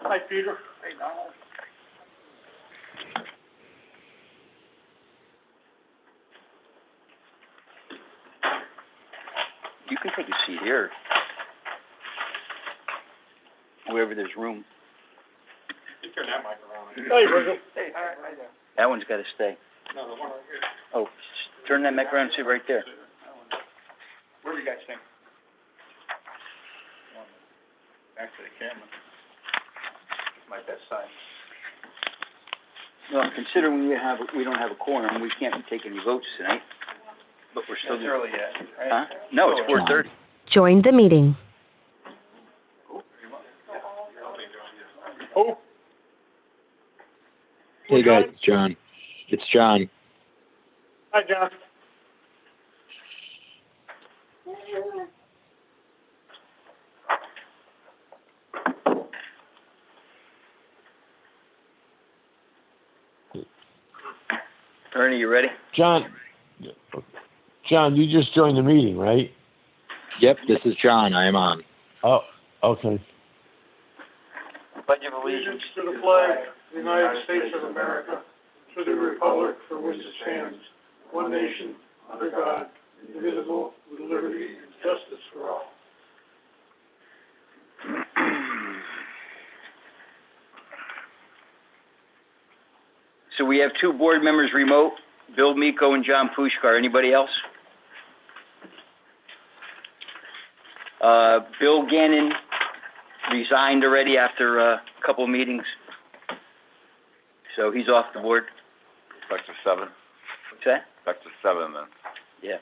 Hi, Peter. Hey, Donald. You can take a seat here, wherever there's room. You turn that mic around. Hey, Virgil. Hey, hi there. That one's got to stay. No, the one right here. Oh, turn that mic around and sit right there. Where do you guys think? Back to the camera. My best side. Well, considering we don't have a quorum, we can't take any votes tonight, but we're still. It's early yet, right? Huh? No, it's 4:30. Joined the meeting. Oh. Hey guys, it's John. It's John. Hi, John. Ernie, you ready? John, you just joined the meeting, right? Yep, this is John. I am on. Oh, okay. Pledge of Allegiance to the flag of the United States of America, to the republic for which it stands, one nation, under God, indivisible, with liberty and justice for all. So we have two board members remote, Bill Miko and John Pushkar. Anybody else? Bill Gannon resigned already after a couple of meetings, so he's off the board. Back to 7. What's that? Back to 7 then. Yeah.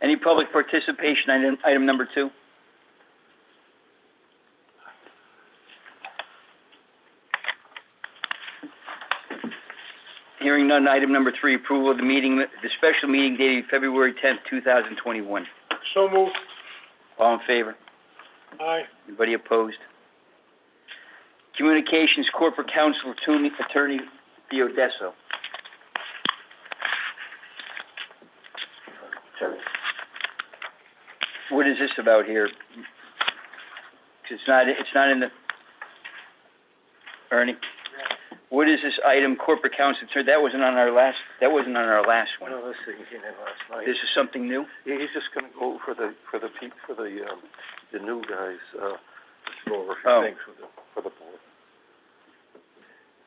Any public participation, item number 2? Hearing none, item number 3, approval of the meeting, the special meeting dated February 10th, 2021. So moved. All in favor? Aye. Anybody opposed? Communications Corporate Counsel Attorney Theodesso. What is this about here? It's not in the, Ernie? What is this item, Corporate Counsel Attorney? That wasn't on our last one. No, this thing came in last night. This is something new? Yeah, he's just gonna go for the new guys, just go over a few things for the board.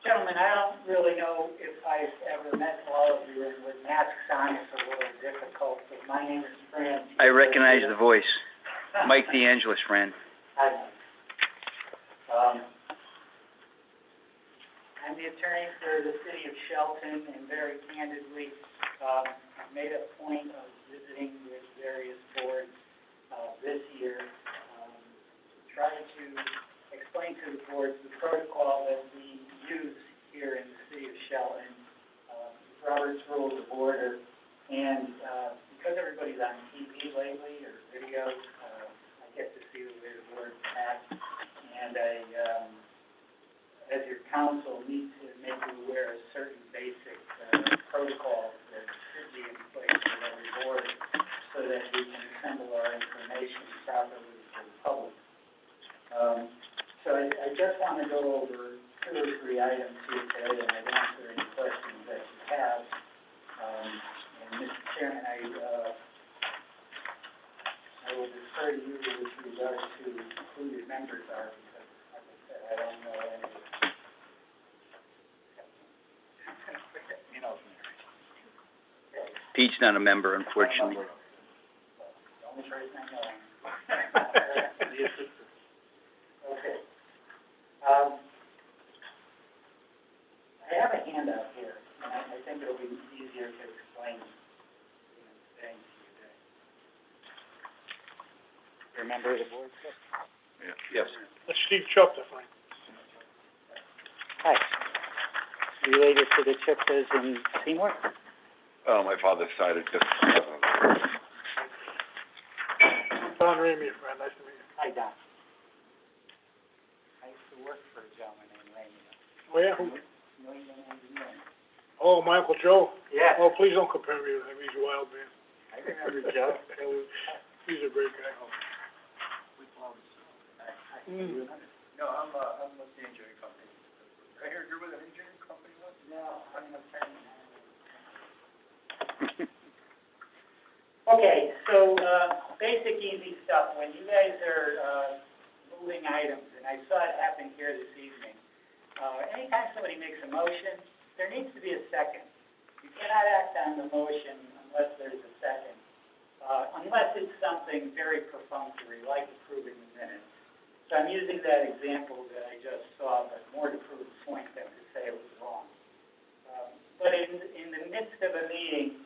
Gentlemen, I don't really know if I've ever met all of you, and with masks on, it's a little difficult, but my name is Fran. I recognize the voice. Mike DeAngelis, friend. Hi, Mike. I'm the attorney for the city of Shelton, and very candidly, I've made a point of visiting with various boards, this year, to try to explain to the boards the protocol that we use here in the city of Shelton, Robert's Rules of Order, and, because everybody's on TV lately, or video, I get to see the way the boards act, and as your counsel, need to make you aware of certain basic protocols that should be in place for every board so that we can assemble our information properly for the public. So I just want to go over 2 or 3 items here today, and I'd answer any questions that you have. And Mr. Chairman, I will defer to you with regard to who your members are, because, like I said, I don't know any of it. Pete's not a member, unfortunately. The only person I know. Okay. I have a handout here, and I think it'll be easier to explain things to you today. You're a member of the board, sir? Yeah. Yes. That's Steve Chupta, Frank. Hi. Related to the Chiptas in Seymour? Oh, my father's side is just. Don Ramey, friend, nice to meet you. Hi, Don. I used to work for a gentleman named Raymond. Oh, yeah, who? New England Engineering. Oh, my Uncle Joe? Yeah. Oh, please don't compare me with him, he's a wild man. I remember Joe. He's a great guy. We closed. I remember. No, I'm with the engineering company. I hear you're with an engineering company, what? No, I'm an attorney. Okay, so, basic easy stuff. When you guys are, moving items, and I saw it happen here this evening, anytime somebody makes a motion, there needs to be a second. You cannot act on the motion unless there's a second, unless it's something very perfunctory, like approving the minutes. So I'm using that example that I just saw, but more to prove the point than to say it was wrong. But in the midst of a meeting,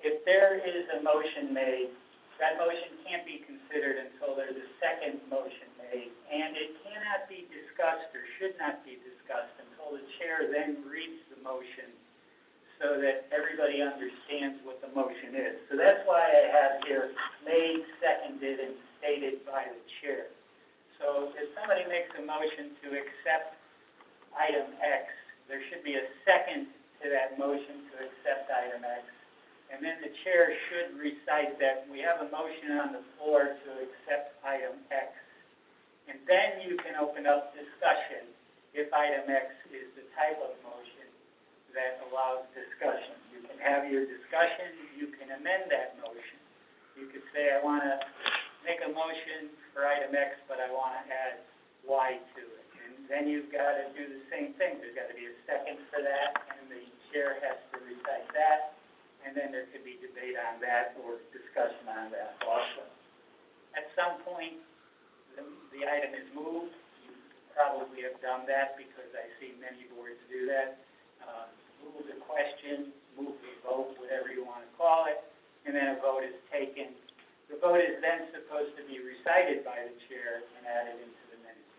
if there is a motion made, that motion can't be considered until there's a second motion made, and it cannot be discussed or should not be discussed until the chair then reads the motion so that everybody understands what the motion is. So that's why I have here made, seconded, and stated by the chair. So if somebody makes a motion to accept item X, there should be a second to that motion to accept item X. And then the chair should recite that we have a motion on the floor to accept item X. And then you can open up discussion if item X is the type of motion that allows discussion. You can have your discussion, you can amend that motion. You could say, I want to make a motion for item X, but I want to add Y to it. And then you've got to do the same thing. There's got to be a second for that, and the chair has to recite that. And then there could be debate on that or discussion on that also. At some point, the item is moved. You probably have done that because I see many boards do that. Move the question, move the vote, whatever you want to call it, and then a vote is taken. The vote is then supposed to be recited by the chair and added into the minutes.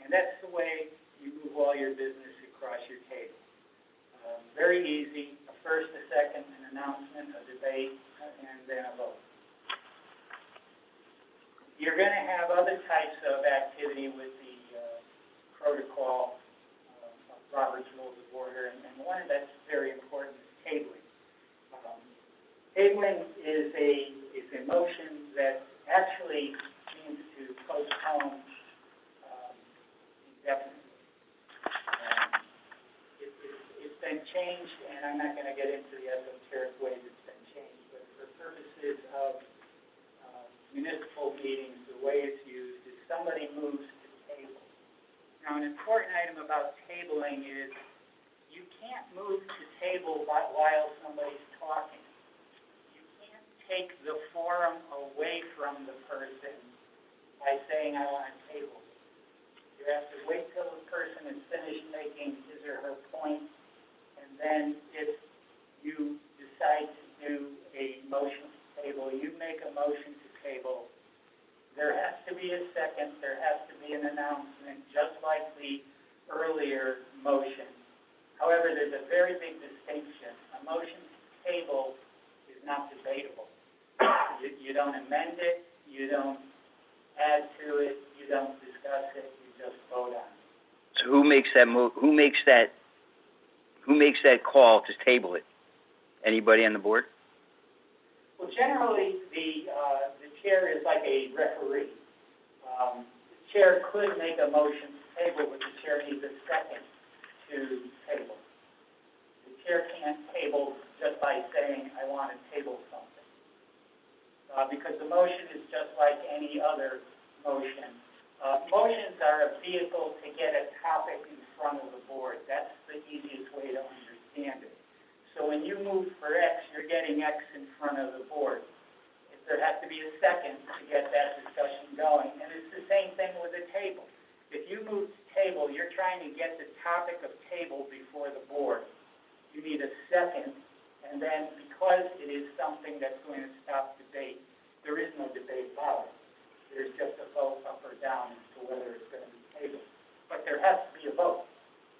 And that's the way you move all your business across your table. Very easy. First, a second, an announcement, a debate, and then a vote. You're going to have other types of activity with the protocol of Robert's Rules of Order, and one that's very important is tabling. Tabling is a motion that actually means to postpone indefinitely. Been changed, and I'm not going to get into the esoteric ways it's been changed, but for purposes of municipal meetings, the way it's used is somebody moves to table. Now, an important item about tabling is you can't move to table while somebody's talking. You can't take the forum away from the person by saying, I want to table. You have to wait till the person is finished making his or her point. And then if you decide to do a motion to table, you make a motion to table. There has to be a second, there has to be an announcement, just like the earlier motion. However, there's a very big distinction. A motion to table is not debatable. You don't amend it, you don't add to it, you don't discuss it, you just vote on it. So who makes that call to table it? Anybody on the board? Well, generally, the chair is like a referee. The chair could make a motion to table, but the chair needs a second to table. The chair can't table just by saying, I want to table something. Because the motion is just like any other motion. Motions are a vehicle to get a topic in front of the board. That's the easiest way to understand it. So when you move for X, you're getting X in front of the board. If there has to be a second to get that discussion going, and it's the same thing with a table. If you move to table, you're trying to get the topic of table before the board. You need a second, and then because it is something that's going to stop debate, there is no debate about it. There's just a vote up or down as to whether it's going to be tabled. But there has to be a vote.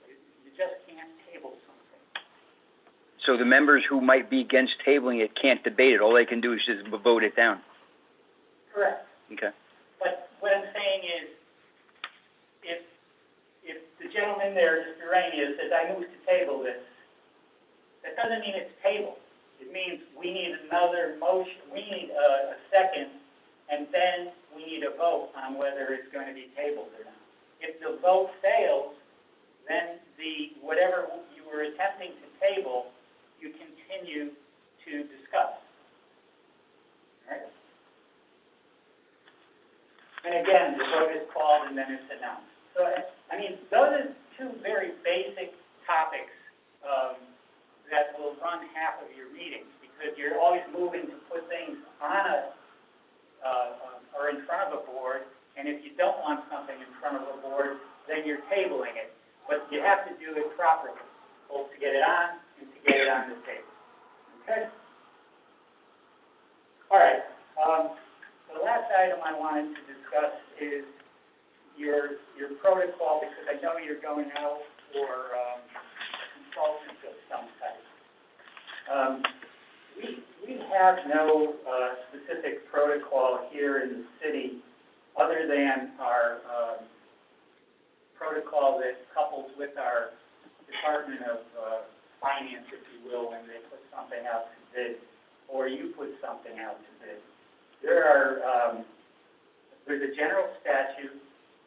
You just can't table something. So the members who might be against tabling it can't debate it. All they can do is just vote it down. Correct. Okay. But what I'm saying is, if the gentleman there, Mr. Rainier, says, I move to table this, that doesn't mean it's tabled. It means we need another motion, we need a second, and then we need a vote on whether it's going to be tabled or not. If the vote fails, then whatever you were attempting to table, you continue to discuss. All right? And again, the vote is called and then it's announced. So, I mean, those are two very basic topics that will run half of your meetings, because you're always moving to put things on or in front of a board, and if you don't want something in front of a board, then you're tabling it. But you have to do it properly, both to get it on and to get it on the table. Okay? All right. The last item I wanted to discuss is your protocol, because I know you're going out for a consultant of some type. We have no specific protocol here in the city other than our protocol that couples with our Department of Finance, if you will, when they put something out to bid, or you put something out to bid. There's a general statute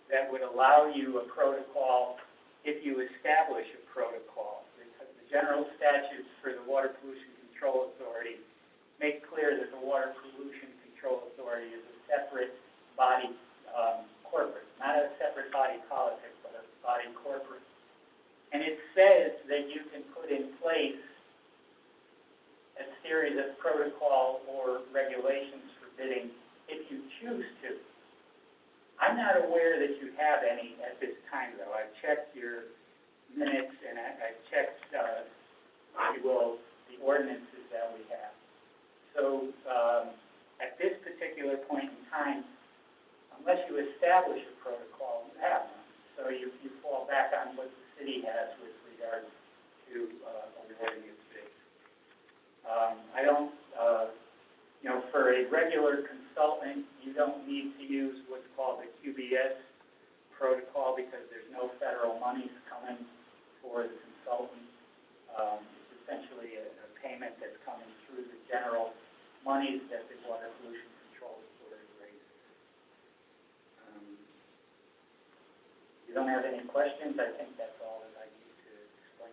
that would allow you a protocol if you establish a protocol, because the general statutes for the Water Pollution Control Authority make clear that the Water Pollution Control Authority is a separate body corporate, not a separate body politic, but a body corporate. And it says that you can put in place a series of protocol or regulations for bidding if you choose to. I'm not aware that you have any at this time, though. I've checked your minutes and I've checked, if you will, the ordinances that we have. So at this particular point in time, unless you establish a protocol, you have none. So you fall back on what the city has with regard to awarding its bids. I don't, for a regular consultant, you don't need to use what's called the QBS protocol, because there's no federal monies coming for the consultant. It's essentially a payment that's coming through the general monies that the Water Pollution Control Authority raises. You don't have any questions? I think that's all that I need to explain.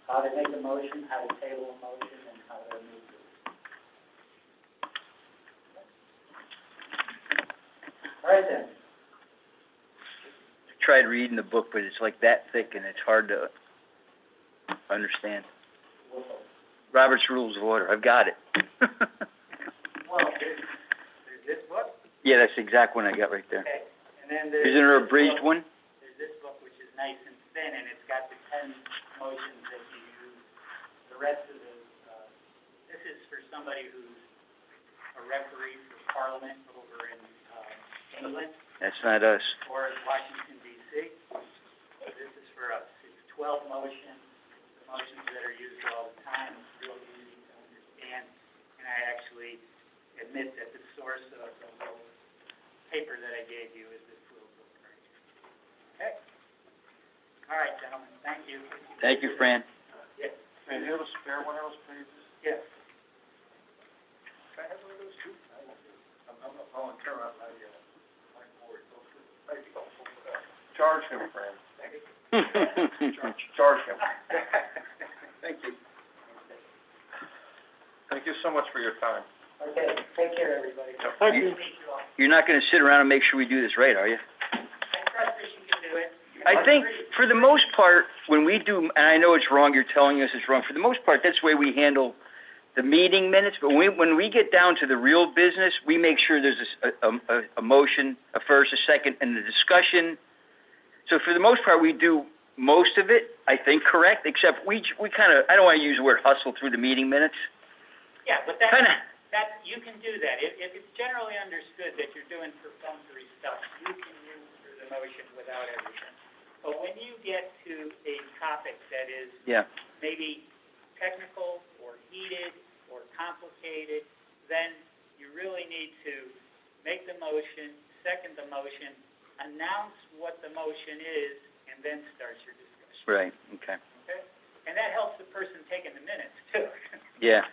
How to make a motion, how to table a motion, and how to move it. All right then. I tried reading the book, but it's like that thick and it's hard to understand. Robert's Rules of Order. I've got it. Well, there's this book. Yeah, that's the exact one I got right there. Okay. And then there's... Isn't there a abridged one? There's this book, which is nice and thin, and it's got the 10 motions that you use. The rest of the, this is for somebody who's a referee for Parliament over in England. That's not us. Or in Washington, D.C. This is for us. It's 12 motions. It's the motions that are used all the time. It's real easy to understand. And I actually admit that the source of the little paper that I gave you is this little book right here. Okay? All right, gentlemen. Thank you. Thank you, Fran. Yes. And you have a spare one of those pages? Yes. Can I have one of those too? I'm a volunteer on my board. Thank you. Charge him, Fran. Thank you. Charge him. Thank you. Thank you so much for your time. Okay. Take care, everybody. Thank you. You're not going to sit around and make sure we do this right, are you? I trust that you can do it. I think, for the most part, when we do, and I know it's wrong, you're telling us it's wrong, for the most part, that's the way we handle the meeting minutes, but when we get down to the real business, we make sure there's a motion, a first, a second, and the discussion. So for the most part, we do most of it, I think, correct, except we kind of, I don't want to use the word hustle through the meeting minutes. Yeah, but that you can do that. If it's generally understood that you're doing perfunctory stuff, you can use the motion without everything. But when you get to a topic that is maybe technical or heated or complicated, then you really need to make the motion, second the motion, announce what the motion is, and then start your discussion. Right, okay. Okay? And that helps the person taking the minutes, too. Yeah.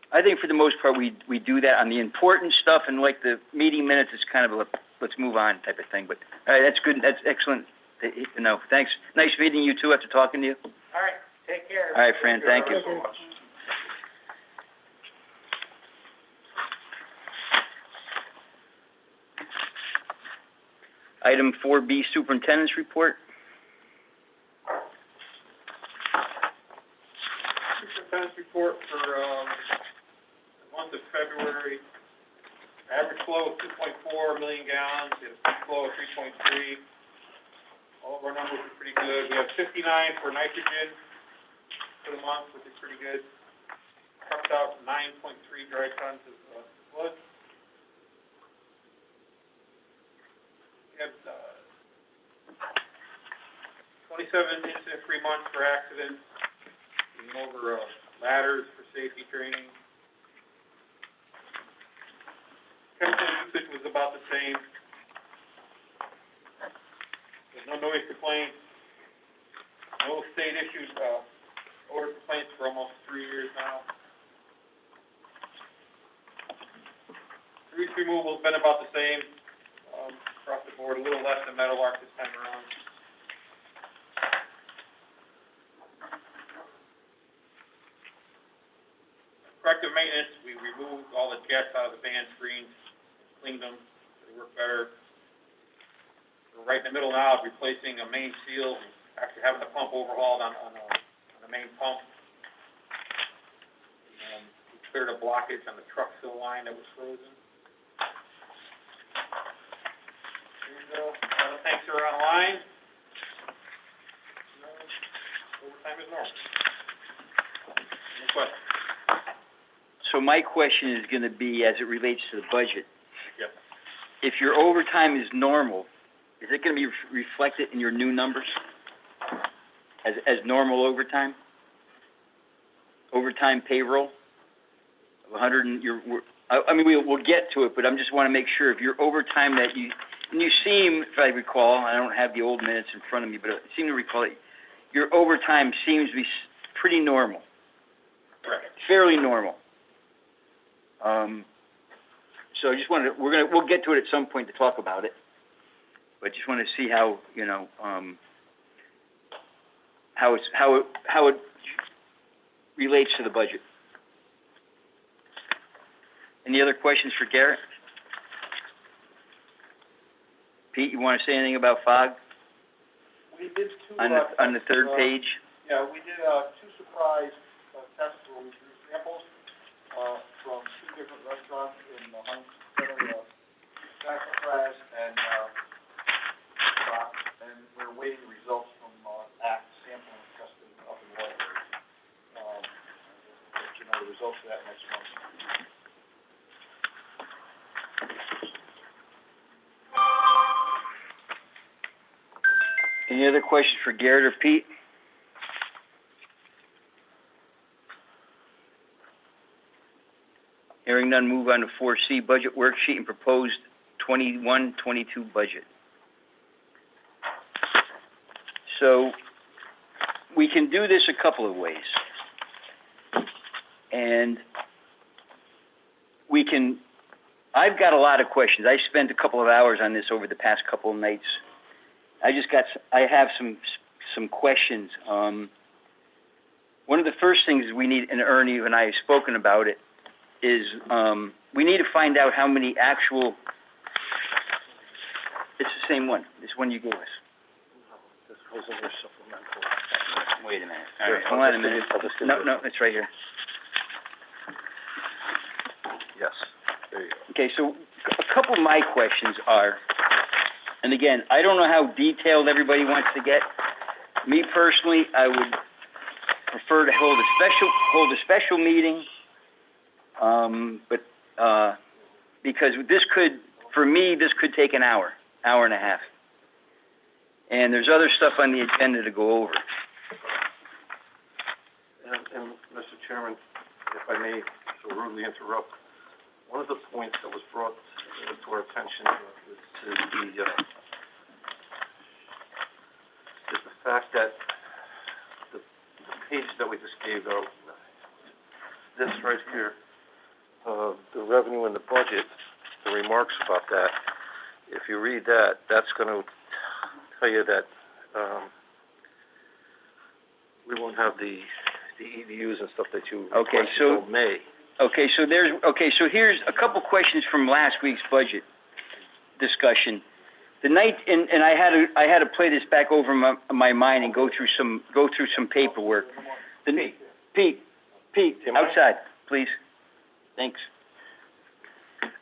I think for the most part, we do that on the important stuff, and like the meeting minutes, it's kind of a let's move on type of thing, but, all right, that's good, that's excellent to know. Thanks. Nice meeting you too after talking to you. All right, take care. All right, Fran, thank you. so much. Item 4B, Superintendent's Report. Superintendent's report for, the month of February. Average flow of 2.4 million gallons, we had a peak flow of 3.3. All of our numbers are pretty good. We have 59 for nitrogen for the month, which is pretty good. Trucked out 9.3 dry tons of, wood. We have, 27 incident-free months for accidents. We went over, ladders for safety training. Chemical usage was about the same. There's no noise complaints. No state issued, odor complaints for almost 3 years now. Grease removal's been about the same, across the board, a little less than Meadowlark this time around. Corrective maintenance, we removed all the jets out of the band screens, cleaned them, they work better. We're right in the middle now of replacing a main seal, actually having the pump overhauled on the main pump. We cleared a blockage on the truck fill line that was frozen. And, all the tanks are online. Overtime is normal. Any questions? So my question is gonna be, as it relates to the budget, Yep. if your overtime is normal, is it gonna be reflected in your new numbers? As normal overtime? Overtime payroll of 100 and I mean, we'll get to it, but I just wanna make sure if your overtime that and you seem, if I recall, I don't have the old minutes in front of me, but I seem to recall that your overtime seems to be pretty normal. Correct. Fairly normal. So I just wanted, we'll get to it at some point to talk about it, but just wanted to see how, you know, how it relates to the budget. Any other questions for Garrett? Pete, you want to say anything about FOG We did two, on the third page? Yeah, we did, two surprise, tests where we drew samples, from two different restaurants in the Hunts Center, Sassafras and, Rock, and we're waiting the results from, ACT sampling and testing up in Waterbury. Let you know the results of that next month. Any other questions for Garrett or Pete? Hearing none, move on to 4C, budget worksheet and proposed 21-22 budget. So, we can do this a couple of ways. And we can, I've got a lot of questions. I spent a couple of hours on this over the past couple of nights. I have some questions. One of the first things we need, and Ernie and I have spoken about it, is we need to find out how many actual, it's the same one, this one you gave us. This goes over supplemental. Wait a minute, all right, hold on a minute. No, it's right here. Yes, there you go. Okay, so a couple of my questions are, and again, I don't know how detailed everybody wants to get. Me personally, I would prefer to hold a special meeting, because this could, for me, this could take an hour and a half. And there's other stuff on the agenda to go over. And Mr. Chairman, if I may so rudely interrupt, one of the points that was brought to our attention is the fact that the page that we just gave out, this right here, the revenue and the budget, the remarks about that, if you read that, that's gonna tell you that, we won't have the EDUs and stuff that you Okay, requested so- till May. Okay, so here's a couple questions from last week's budget discussion. And I had to play this back over my mind and go through some paperwork. Pete, outside, please. Thanks.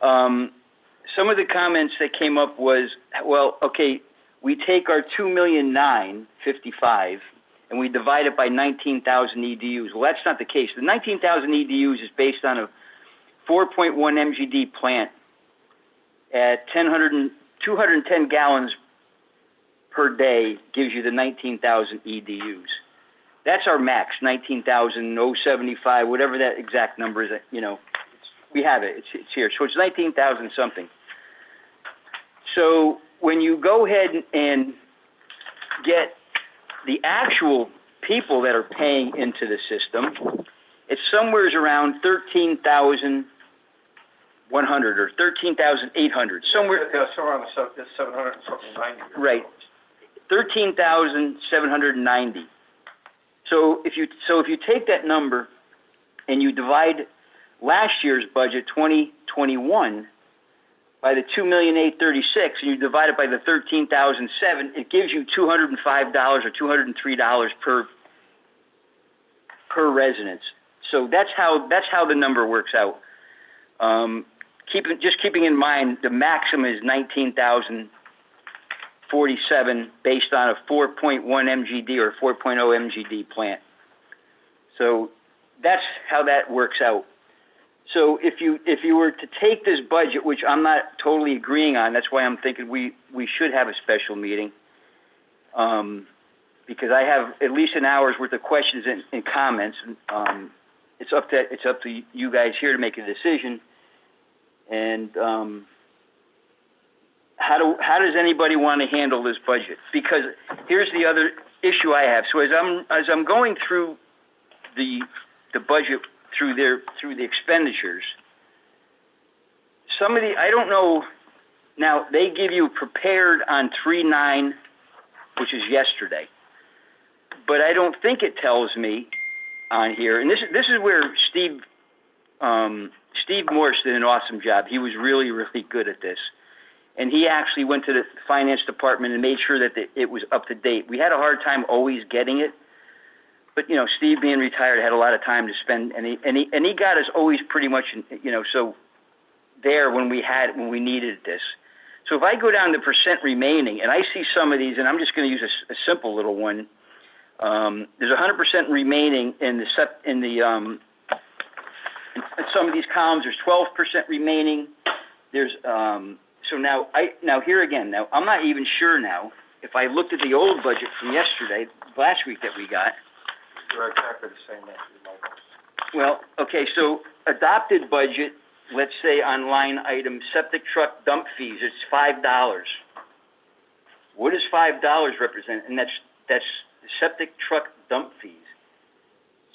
Some of the comments that came up was, well, okay, we take our 2,009,055 and we divide it by 19,000 EDUs. Well, that's not the case. The 19,000 EDUs is based on a 4.1 MGD plant at 210 gallons per day gives you the 19,000 EDUs. That's our max, 19,075, whatever that exact number is, we have it, it's here. So it's 19,000 something. So when you go ahead and get the actual people that are paying into the system, it's somewhere around 13,100 or 13,800, somewhere. Yeah, so around the 700 and something, 90. Right, 13,790. So if you take that number and you divide last year's budget, 2021, by the 2,836,000, and you divide it by the 13,007, it gives you $205 or $203 per residence. So that's how the number works out. Keeping in mind the maximum is 19,047 based on a 4.1 MGD or 4.0 MGD plant. So that's how that works out. So if you were to take this budget, which I'm not totally agreeing on, that's why I'm thinking we should have a special meeting, because I have at least an hour's worth of questions and comments. It's up to you guys here to make a decision. And how does anybody want to handle this budget? Because here's the other issue I have. So as I'm going through the budget through the expenditures, some of the, I don't know, now they give you prepared on 3/9, which is yesterday, but I don't think it tells me on here, and this is where Steve Morse did an awesome job. He was really, really good at this. And he actually went to the finance department and made sure that it was up to date. We had a hard time always getting it, but Steve being retired had a lot of time to spend, and he got us always pretty much, so there when we needed this. So if I go down to percent remaining, and I see some of these, and I'm just going to use a simple little one. There's 100% remaining in some of these columns. There's 12% remaining. There's so now here again. Now I'm not even sure now if I looked at the old budget from last week that we got. They're exactly the same as Michael's. Well, okay, so adopted budget. Let's say on line item septic truck dump fees, it's $5. What does $5 represent? And that's septic truck dump fees.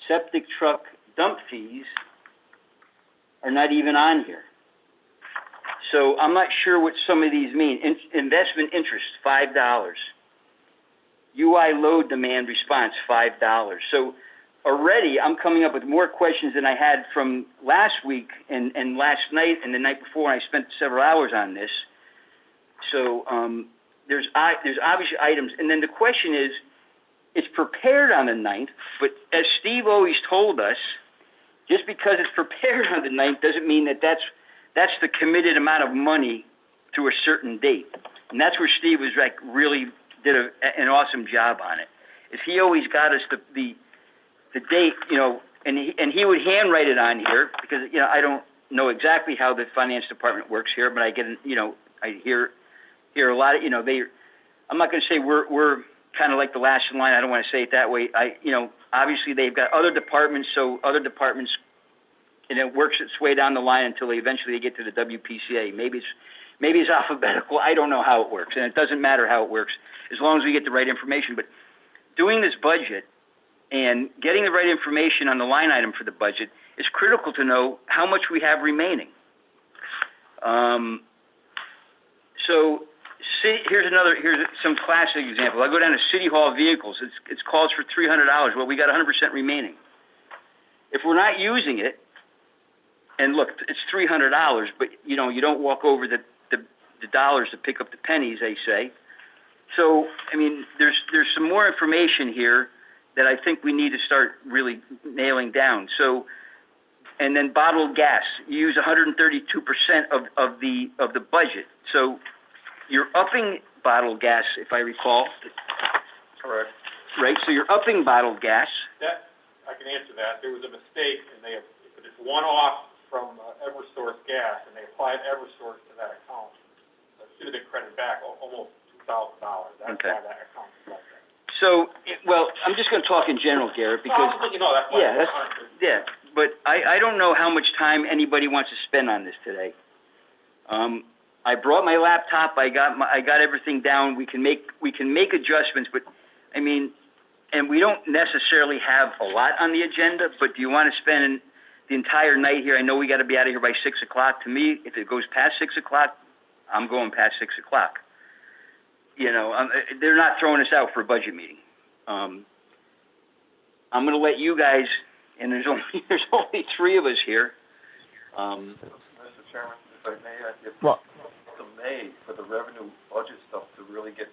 Septic truck dump fees are not even on here. So I'm not sure what some of these mean. Investment interest, $5. UI load demand response, $5. So already I'm coming up with more questions than I had from last week and last night and the night before. I spent several hours on this. So there's obviously items. And then the question is, it's prepared on the 9th, but as Steve always told us, just because it's prepared on the 9th doesn't mean that's the committed amount of money to a certain date. And that's where Steve was really did an awesome job on it. Is he always got us the date, and he would handwrite it on here because I don't know exactly how the finance department works here, but I get I hear a lot of I'm not going to say we're kind of like the last in line. I don't want to say it that way. Obviously they've got other departments, so other departments, and it works its way down the line until they eventually get to the Wpca. Maybe it's alphabetical. I don't know how it works, and it doesn't matter how it works as long as we get the right information. But doing this budget and getting the right information on the line item for the budget is critical to know how much we have remaining. So, here's some classic example. I go down to City Hall vehicles, it's calls for $300, well, we got 100% remaining. If we're not using it, and look, it's $300, but, you know, you don't walk over the dollars to pick up the pennies, they say. So, I mean, there's some more information here that I think we need to start really nailing down. So, and then bottled gas, you use 132% of the budget. So, you're upping bottled gas, if I recall. Correct. Right, so you're upping bottled gas. That, I can answer that. There was a mistake, and it's one-off from Eversource Gas, and they applied Eversource to that account. So it should have been credited back almost $2,000. That's Okay. why that account is like that. So, well, I'm just going to talk in general, Garrett, because... Well, you know, that's why. Yeah, but I don't know how much time anybody wants to spend on this today. I brought my laptop, I got everything down, we can make adjustments, but, I mean, and we don't necessarily have a lot on the agenda, but do you want to spend the entire night here? I know we got to be out of here by 6 o'clock. To me, if it goes past 6 o'clock, I'm going past 6 o'clock. You know, they're not throwing us out for a budget meeting. I'm going to let you guys, and there's only three of us here. Mr. Chairman, if I may, if Well, to May for the revenue budget stuff to really get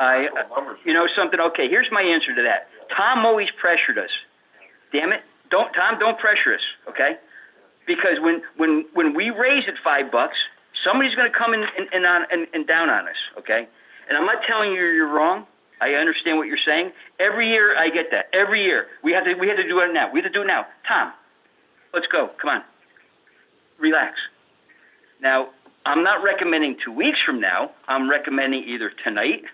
numbers. You know something? Okay, here's my answer to that. Tom always pressured us. Damn it. Tom, don't pressure us, okay? Because when we raise it $5, somebody's going to come in and down on us, okay? And I'm not telling you you're wrong. I understand what you're saying. Every year I get that. Every year we have to do it now. We have to do it now. Tom, let's go. Come on. Relax. Now, I'm not recommending 2 weeks from now. I'm recommending either tonight.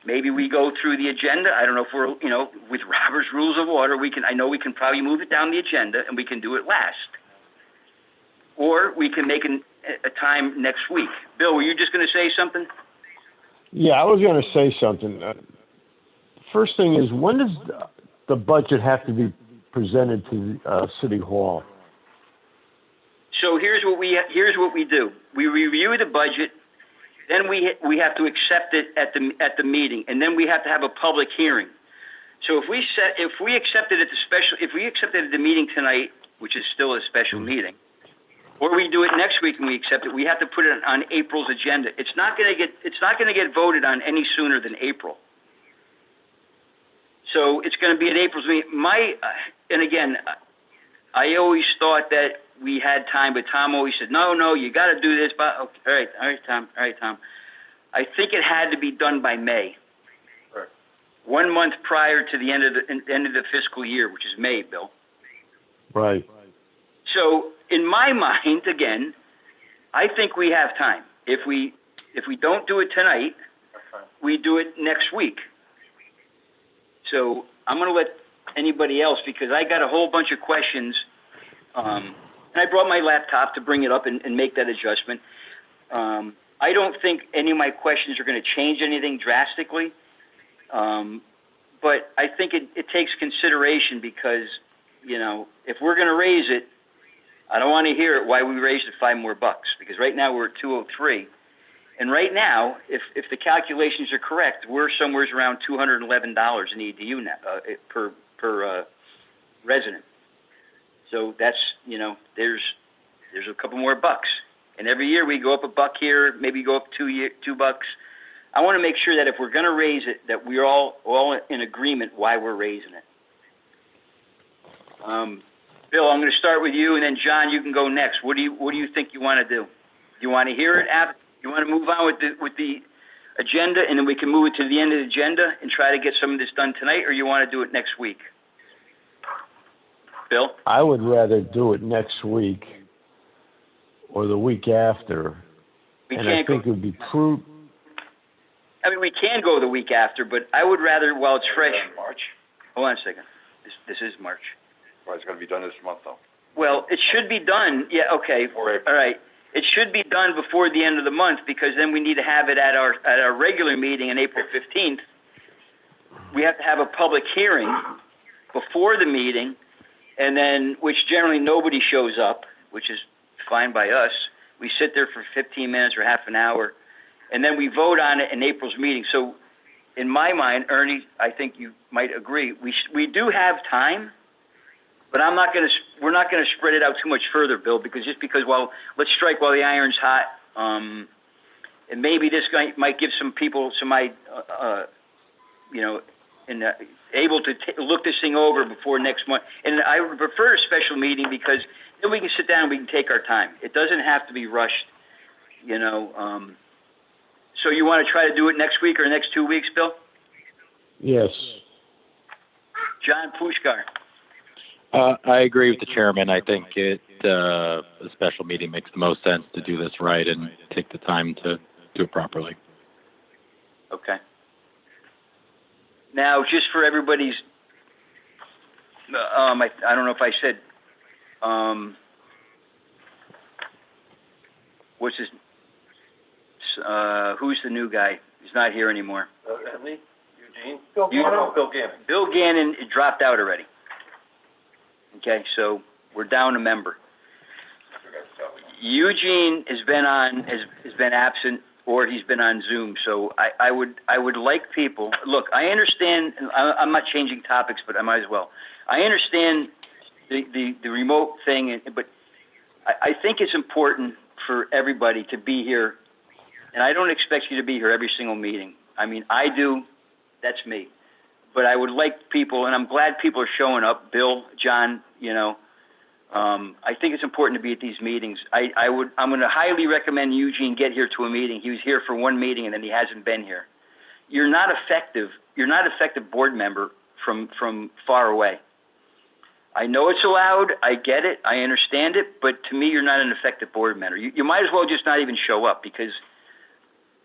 Maybe we go through the agenda. I don't know if we're, you know, with Robert's Rules of Order, I know we can probably move it down the agenda and we can do it last. Or we can make a time next week. Bill, were you just going to say something? yeah, I was going to say something. First thing is, when does the budget have to be presented to City Hall? So here's what we do. We review the budget, then we have to accept it at the meeting, and then we have to have a public hearing. So if we accept it at the meeting tonight, which is still a special meeting, or we do it next week and we accept it, we have to put it on April's agenda. It's not going to get voted on any sooner than April. So it's going to be at April's meeting. And again, I always thought that we had time, but Tom always said, no, you got to do this. But okay, all right, Tom. I think it had to be done by May. Right. 1 month prior to the end of the fiscal year, which is May, Bill. Right. So in my mind, again, I think we have time. If we don't do it tonight, we do it next week. So I'm going to let anybody else, because I got a whole bunch of questions, and I brought my laptop to bring it up and make that adjustment. I don't think any of my questions are going to change anything drastically, but I think it takes consideration because, you know, if we're going to raise it, I don't want to hear it why we raised it $5 more, because right now we're at 203. And right now, if the calculations are correct, we're somewhere around $211 in EDU now, per resident. So that's, you know, there's a couple more bucks. And every year we go up $1 here, maybe go up $2. I want to make sure that if we're going to raise it, that we're all in agreement why we're raising it. Bill, I'm going to start with you, and then John, you can go next. What do you think you want to do? Do you want to hear it after? You want to move on with the agenda, and then we can move it to the end of the agenda and try to get some of this done tonight, or you want to do it next week? Bill? I would rather do it next week or the week after. I think it would be prudent. I mean, we can go the week after, but I would rather, while it's fresh. March. Hold on a second. This is March. Well, it's going to be done this month, though. Well, it should be done. Yeah, okay. Or April. All right. It should be done before the end of the month, because then we need to have it at our regular meeting on April 15th. We have to have a public hearing before the meeting, and then, which generally nobody shows up, which is fine by us. We sit there for 15 minutes or half an hour, and then we vote on it in April's meeting. So, in my mind, Ernie, I think you might agree, we do have time, but we're not gonna spread it out too much further, Bill, because let's strike while the iron's hot, and maybe this guy might give some people able to look this thing over before next month. And I would prefer a special meeting because then we can sit down and we can take our time. It doesn't have to be rushed, So you want to try to do it next week or next 2 weeks, Bill? Yes. John Pushkar. I agree with the chairman. I think a special meeting makes the most sense to do this right and take the time to do it properly. Okay. Now, just for everybody's, I don't know if I said, who's the new guy? He's not here anymore. Anthony, Eugene? Bill Gannon. Bill Gannon. Bill Gannon dropped out already. Okay, so we're down a member. Eugene has been absent, or he's been on Zoom. So I would like people. Look, I understand. I'm not changing topics, but I might as well. I understand the remote thing, but I think it's important for everybody to be here. And I don't expect you to be here every single meeting. I mean, I do. That's me. But I would like people, and I'm glad people are showing up. Bill, John, I think it's important to be at these meetings. I'm going to highly recommend Eugene get here to a meeting. He was here for one meeting, and then he hasn't been here. You're not effective. You're not an effective board member from far away. I know it's allowed. I get it. I understand it. But to me, you're not an effective board member. You might as well just not even show up because,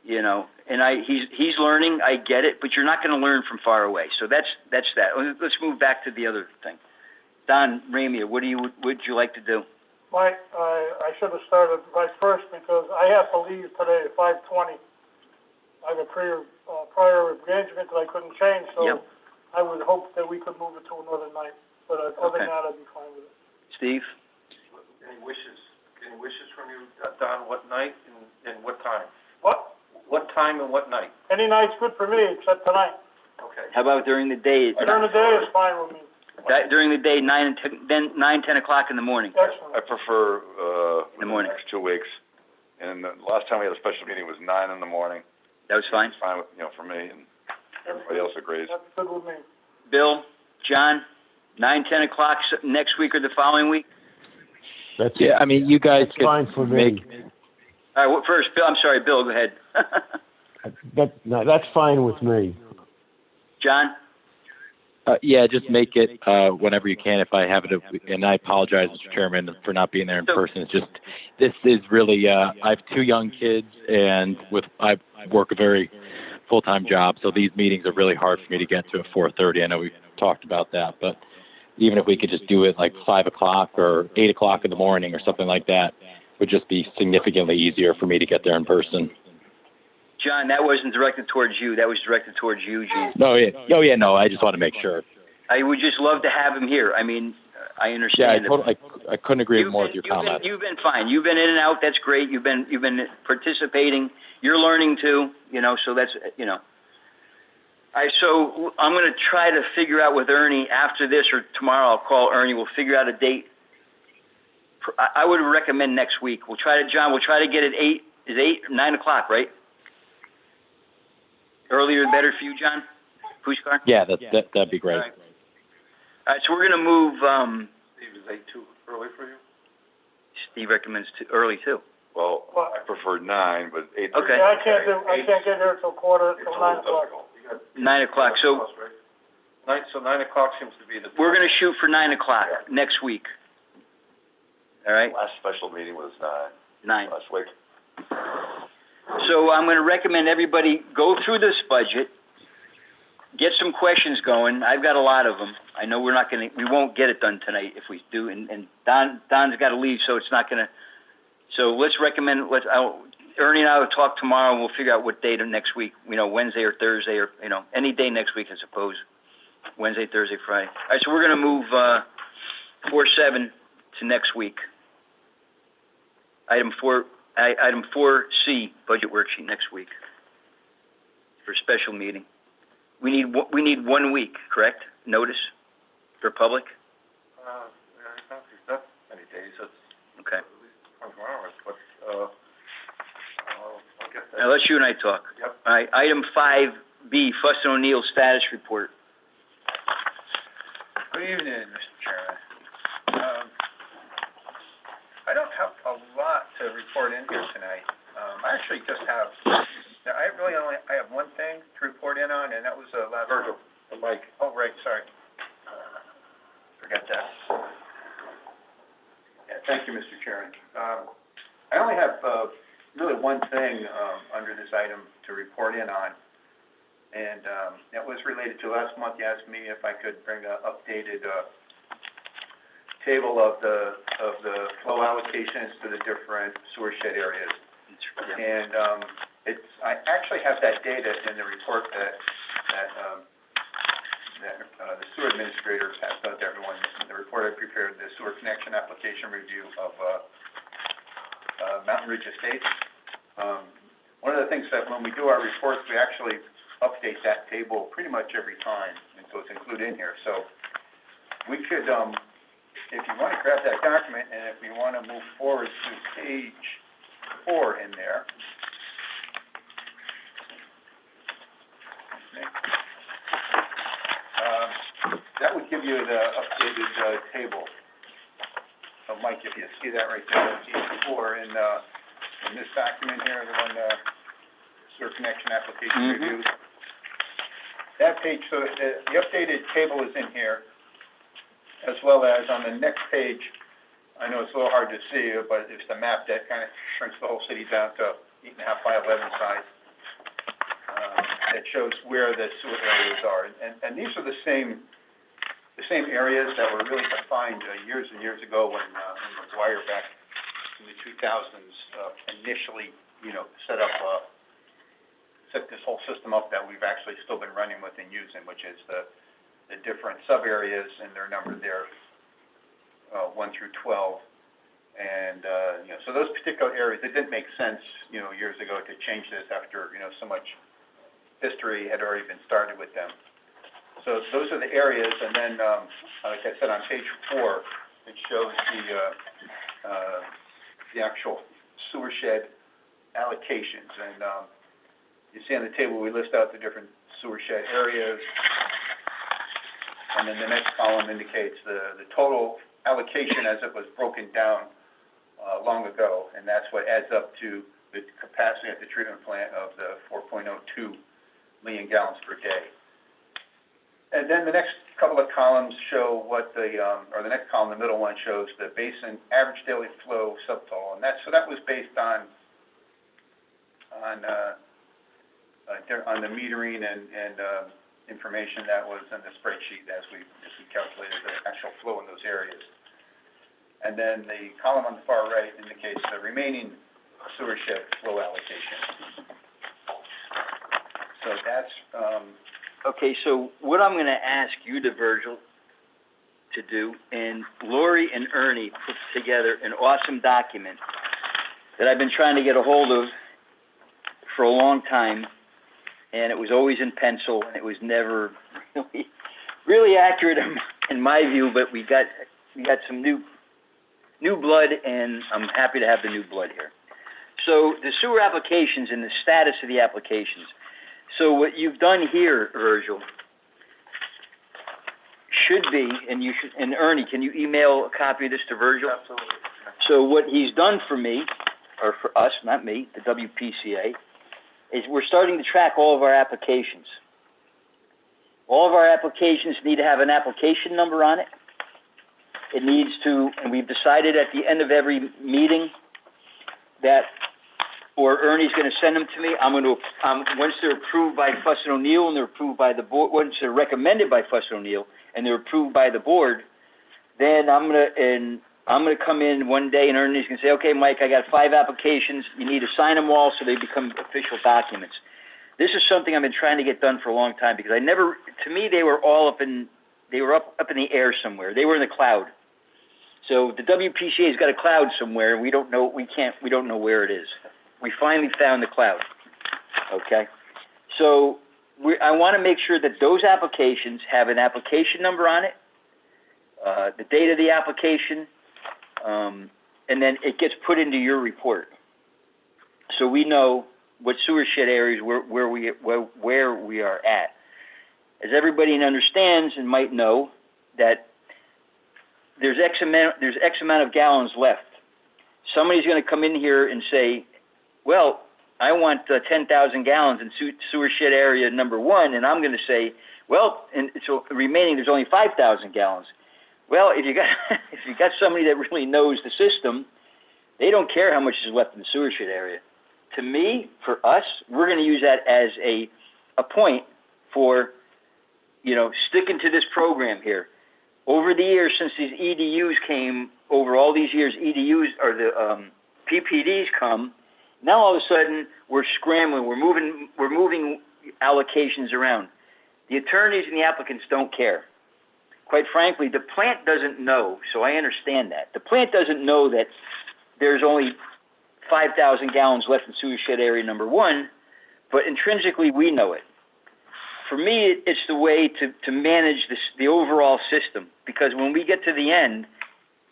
and he's learning. I get it. But you're not going to learn from far away. So that's that. Let's move back to the other thing. Don Ramia, what would you like to do? Mike, I should have started right first because I have to leave today at 5:20. I have a prior engagement that I couldn't change, so Yep. I would hope that we could move it to another night. But other than that, I'd be fine with it. Steve? Any wishes from you, Don, what night and what time? What? What time and what night? Any night's good for me except tonight. Okay. How about during the day? During the day is fine with me. During the day, 9, 10 o'clock in the morning. Excellent. I prefer, In the morning. the next 2 weeks. And the last time we had a special meeting was 9 in the morning. That was fine. It's fine with, for me, and everybody else agrees. That's good with me. Bill, John, 9, 10 o'clock next week or the following week? Yeah, I mean, you guys That's could fine for me. All right, well, first, Bill, I'm sorry, Bill, go ahead. That's fine with me. John? Yeah, just make it whenever you can. If I have it, and I apologize, Mr. Chairman, for not being there in person. It's just this is really. I have 2 young kids, and I work a very full-time job, so these meetings are really hard for me to get to at 4:30. I know we've talked about that, but even if we could just do it like 5 o'clock or 8 o'clock in the morning or something like that, would just be significantly easier for me to get there in person. John, that wasn't directed towards you. That was directed towards Eugene. No, no. I just want to make sure. I would just love to have him here. I mean, I understand. Yeah, I couldn't agree more with your comments. You've been fine. You've been in and out. That's great. You've been participating. You're learning too. So that's All right. So I'm going to try to figure out with Ernie after this or tomorrow. I'll call Ernie. We'll figure out a date. I would recommend next week. We'll try to get it 8. Is 8 or 9 o'clock, right? Earlier better for you, John? Pushkar? Yeah, that'd be great. All right, so we're going to move, Steve, is 8 too early for you? Steve recommends early too. Well, I prefer 9, but 8:30. Okay. Yeah, I can't get here till 9 o'clock. 9 o'clock, so 9 o'clock seems to be the. we're going to shoot for 9 o'clock next week. All right? Last special meeting was 9. 9. Last week. So I'm going to recommend everybody go through this budget, get some questions going. I've got a lot of them. I know we won't get it done tonight if we do, and Don's got to leave, so it's not going to. So let's recommend. Ernie and I will talk tomorrow, and we'll figure out what date of next week. Wednesday or Thursday, or any day next week, I suppose. Wednesday, Thursday, Friday. All right, so we're going to move 4-7 to next week. Item 4. Item 4C, budget worksheet next week for special meeting. We need 1 week, correct? Notice for public? Yeah, it's not many days, it's Okay. at least 24 hours, but, I'll get that. Now, let's you and I talk. Yep. All right, item 5B, Fuss and O'Neill status report. Good evening, Mr. Chairman. I don't have a lot to report in here tonight. I actually just have, I have one thing to report in on, and that was last. Virgil, the mic. Oh, right, sorry. Forget that. Yeah, thank you, Mr. Chairman. I only have, really one thing, under this item to report in on. And, that was related to last month, you asked me if I could bring a updated, table of the flow allocations to the different sewer shed areas. And, I actually have that data in the report that the sewer administrator passed out to everyone. The report I prepared, the sewer connection application review of, Mountain Ridge Estates. One of the things that when we do our reports, we actually update that table pretty much every time, and so it's included in here. So we could, if you want to grab that document, and if we want to move forward to page 4 in there. That would give you the updated, table. So Mike, if you see that right there, page 4 in this document here, the one, sewer connection application review. That page, so the updated table is in here, as well as on the next page, I know it's a little hard to see, but it's the map that kind of shrinks the whole city down to 8.5 by 11 size. That shows where the sewer areas are, and these are the same areas that were really defined years and years ago when McGuire back in the 2000s initially, set this whole system up that we've actually still been running with and using, which is the different sub-areas, and they're numbered there, 1 through 12. And, so those particular areas, it didn't make sense, years ago to change this after, so much history had already been started with them. So those are the areas, and then, like I said, on page 4, it shows the actual sewer shed allocations. And, you see on the table, we list out the different sewer shed areas. And then the next column indicates the total allocation as it was broken down, long ago. And that's what adds up to the capacity at the treatment plant of the 4.02 million gallons per day. And then the next couple of columns show what the next column, the middle one, shows the basin average daily flow subtotal. And so that was based on the metering and information that was in the spreadsheet as we calculated the actual flow in those areas. And then the column on the far right indicates the remaining sewer shed flow allocation. So that's, Okay, so what I'm going to ask you, Virgil, to do, and Lori and Ernie put together an awesome document that I've been trying to get a hold of for a long time, and it was always in pencil, and it was never really accurate in my view, but we got some new blood, and I'm happy to have the new blood here. So the sewer applications and the status of the applications. So what you've done here, Virgil, should be, and Ernie, can you email a copy of this to Virgil? Absolutely. So what he's done for me, or for us, not me, the Wpca, is we're starting to track all of our applications. All of our applications need to have an application number on it. It needs to, and we've decided at the end of every meeting that, or Ernie's going to send them to me. I'm going to, once they're approved by Fuss and O'Neill and they're approved by the board, once they're recommended by Fuss and O'Neill and they're approved by the board, then I'm going to come in one day and Ernie's going to say, okay, Mike, I got 5 applications. You need to sign them all so they become official documents. This is something I've been trying to get done for a long time because to me, they were all up in the air somewhere. They were in the cloud. So the WPCA's got a cloud somewhere, and we don't know where it is. We finally found the cloud, okay? So I want to make sure that those applications have an application number on it, the date of the application, and then it gets put into your report. So we know what sewer shed areas where we are at. As everybody understands and might know, that there's X amount of gallons left. Somebody's going to come in here and say, well, I want 10,000 gallons in sewer shed area number 1, and I'm going to say, well, and so remaining there's only 5,000 gallons. Well, if you got somebody that really knows the system, they don't care how much is left in the sewer shed area. To me, for us, we're going to use that as a point for, sticking to this program here. Over the years, since these EDUs came, over all these years, EDUs or the PPDs come. Now all of a sudden we're scrambling. We're moving allocations around. The attorneys and the applicants don't care. Quite frankly, the plant doesn't know. So I understand that the plant doesn't know that there's only 5,000 gallons left in sewer shed area number 1, but intrinsically we know it. For me, it's the way to manage the overall system, because when we get to the end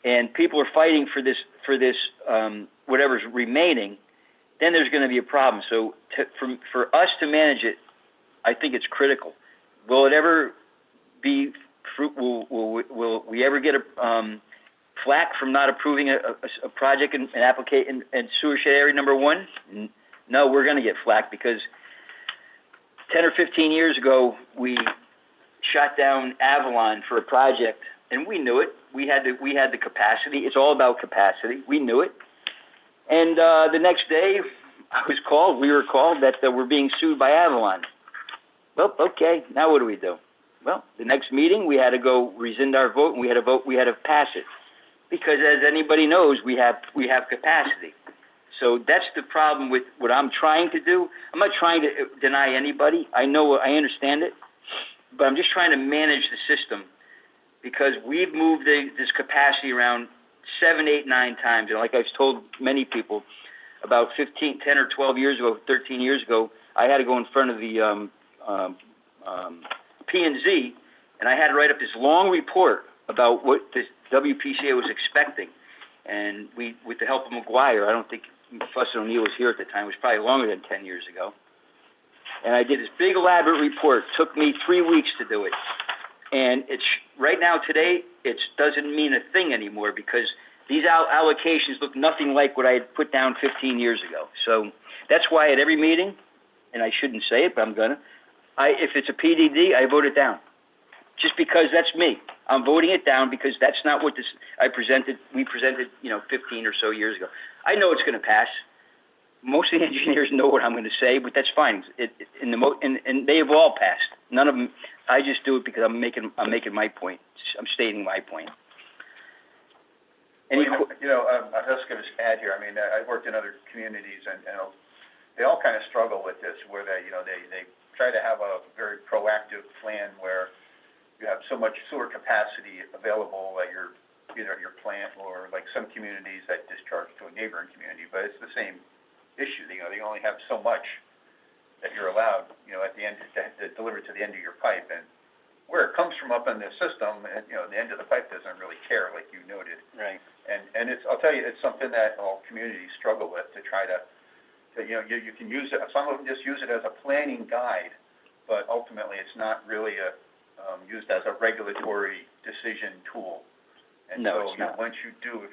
and people are fighting for this whatever's remaining, then there's going to be a problem. So for us to manage it, I think it's critical. Will it ever be will we ever get a flack from not approving a project and application in sewer shed area number 1? No, we're going to get flack, because 10 or 15 years ago, we shot down Avalon for a project, and we knew it. We had the capacity. It's all about capacity. We knew it. And the next day, we were called that we're being sued by Avalon. Well, okay, now what do we do? Well, the next meeting, we had to go rescind our vote, and we had to pass it. Because as anybody knows, we have capacity. So that's the problem with what I'm trying to do. I'm not trying to deny anybody. I understand it, but I'm just trying to manage the system, because we've moved this capacity around 7, 8, 9 times. And like I've told many people, about 10 or 12 years ago, 13 years ago, I had to go in front of the P&Z, and I had to write up this long report about what the WPCA was expecting. And with the help of McGuire, I don't think Fuss O'Neill was here at the time. It was probably longer than 10 years ago. And I did this big elaborate report. It took me 3 weeks to do it. And it's right now today, it doesn't mean a thing anymore, because these allocations look nothing like what I had put down 15 years ago. So that's why at every meeting, and I shouldn't say it, but I'm gonna, if it's a PDD, I vote it down. Just because that's me. I'm voting it down because that's not what we presented, 15 or so years ago. I know it's going to pass. Most of the engineers know what I'm going to say, but that's fine. And they have all passed. None of them. I just do it because I'm making my point. I'm stating my point. I was just going to add here. I mean, I've worked in other communities, and they all kind of struggle with this, where they try to have a very proactive plan where you have so much sewer capacity available at either your plant, or like some communities that discharge to a neighboring community, but it's the same issue. They only have so much that you're allowed, at the end to deliver to the end of your pipe, and where it comes from up in the system, and, the end of the pipe doesn't really care, like you noted. Right. And I'll tell you, it's something that all communities struggle with, to try to you can use it. Some of them just use it as a planning guide, but ultimately it's not really used as a regulatory decision tool. And no, so, it's not. if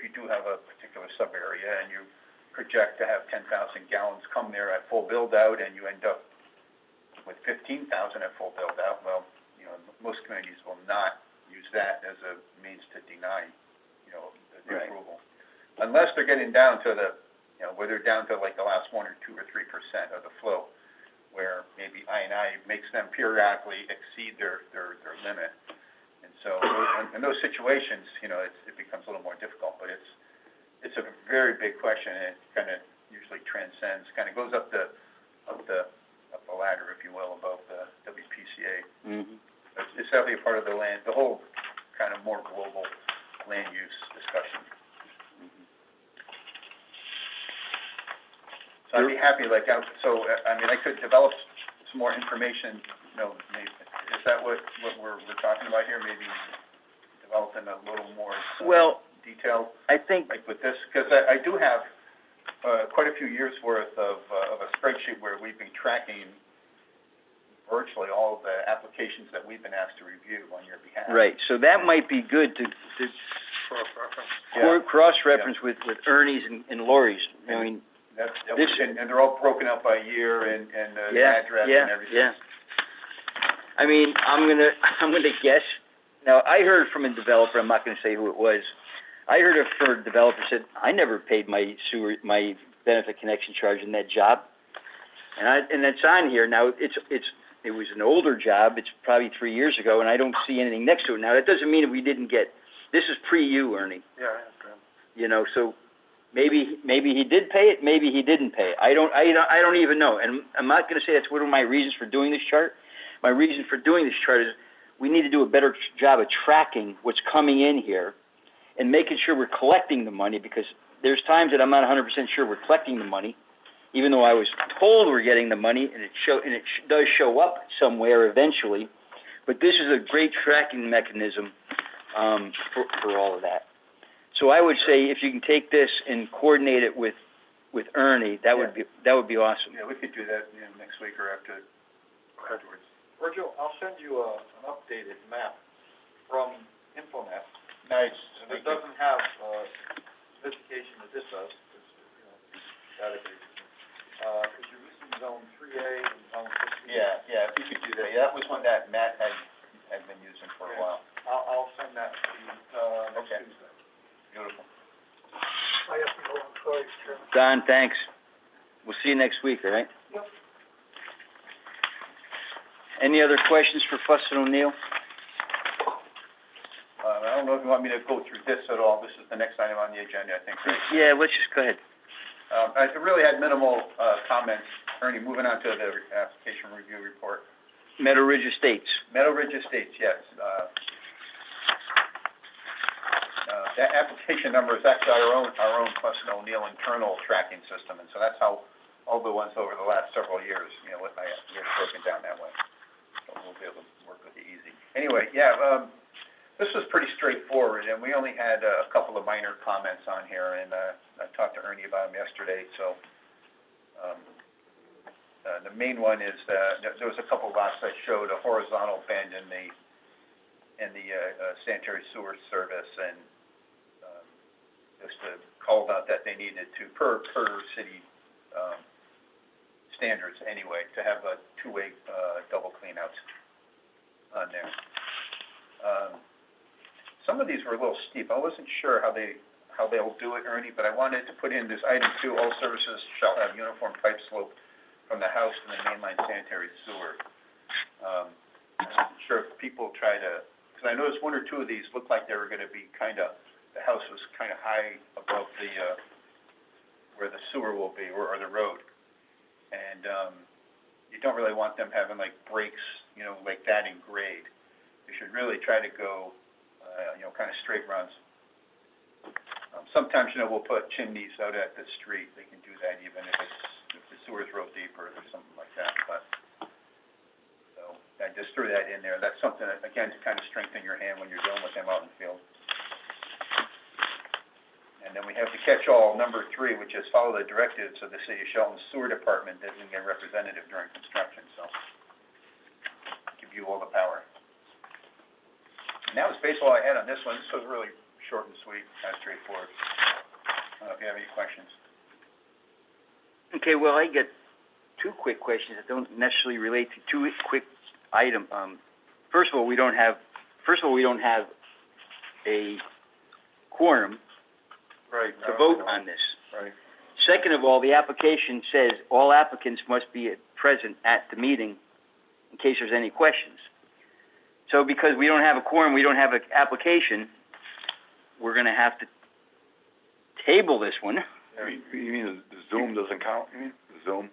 you do have a particular sub area and you project to have 10,000 gallons come there at full build out, and you end up with 15,000 at full build out, well, most communities will not use that as a means to deny, the right. approval, unless they're getting down to where they're down to like the last 1 or 2 or 3% of the flow, where maybe I&I makes them periodically exceed their limit. And so in those situations, it becomes a little more difficult, but it's a very big question, and it kind of usually goes up the ladder, if you will, above the WPCA. Mm-hmm. It's definitely a part of the whole kind of more global land use discussion. So I'd be happy, I could develop some more information, maybe, is that what we're talking about here? Maybe developing a little more, Well, detailed, I think, like with this, because I do have, quite a few years' worth of a spreadsheet where we've been tracking virtually all of the applications that we've been asked to review on your behalf. right, so that might be good to Yeah. cross-reference with Ernie's and Lori's. I mean, And they're all broken out by year and the address and everything. Yeah. I mean, I'm gonna guess. Now, I heard from a developer. I'm not gonna say who it was. I heard a developer said, "I never paid my benefit connection charge in that job," and that's on here. Now, it was an older job. It's probably 3 years ago, and I don't see anything next to it. Now, that doesn't mean that we didn't get. This is pre-you, Ernie. Yeah, So maybe he did pay it. Maybe he didn't pay it. I don't even know. And I'm not going to say that's one of my reasons for doing this chart. My reason for doing this chart is we need to do a better job of tracking what's coming in here and making sure we're collecting the money, because there's times that I'm not 100% sure we're collecting the money, even though I was told we're getting the money, and it does show up somewhere eventually. But this is a great tracking mechanism for all of that. So I would say if you can take this and coordinate it with Ernie, that would be awesome. Yeah, we could do that next week or afterwards. Virgil, I'll send you an updated map from Infonet. Nice. And it doesn't have sophistication that this does, database. Because you're missing zone 3A and zone 15. Yeah, if you could do that. Yeah, that was one that Matt had been using for a while. I'll send that to you next Tuesday. Beautiful. I have to go, I'm sorry, Chairman. Don, thanks. We'll see you next week, all right? Yep. Any other questions for Fuss and O'Neill? I don't know if you want me to go through this at all. This is the next item on the agenda, I think, right? Yeah, let's just go ahead. I really had minimal comments. Ernie, moving on to the application review report. Meadow Ridge Estates. Meadow Ridge Estates, yes. That application number is actually our own Fuss and O'Neill internal tracking system, and so that's how all the ones over the last several years, I have broken down that way. So we'll be able to work with it easy. Anyway, this was pretty straightforward, and we only had a couple of minor comments on here, and I talked to Ernie about them yesterday, so the main one is there was a couple of lots that showed a horizontal bend in the sanitary sewer service, and just called out that they needed to, per city standards anyway, to have a two-way double cleanouts on there. Some of these were a little steep. I wasn't sure how they'll do it, Ernie, but I wanted to put in this item 2, all services shall have uniform pipe slope from the house to the mainline sanitary sewer. I'm not sure if people try to, because I noticed 1 or 2 of these looked like they were going to be the house was kind of high above the, where the sewer will be, or the road. And you don't really want them having like breaks, like that in grade. You should really try to go, kind of straight runs. Sometimes, we'll put chimneys out at the street. They can do that even if the sewer's real deep or something like that. But so I just threw that in there. That's something that, again, to kind of strengthen your hand when you're dealing with them out in the field. And then we have the catch-all number 3, which is follow the directives of the City of Shelton Sewer Department designated representative during construction. So give you all the power. And that was basically all I had on this one. This was really short and sweet, kind of straightforward. I don't know if you have any questions. Okay, well, I get 2 quick questions that don't necessarily relate to 2 quick items. First of all, we don't have a quorum to vote on this. Right. Second of all, the application says all applicants must be present at the meeting in case there's any questions. So because we don't have a quorum, we don't have an application, we're going to have to table this one. You mean the Zoom doesn't count, you mean? The Zoom?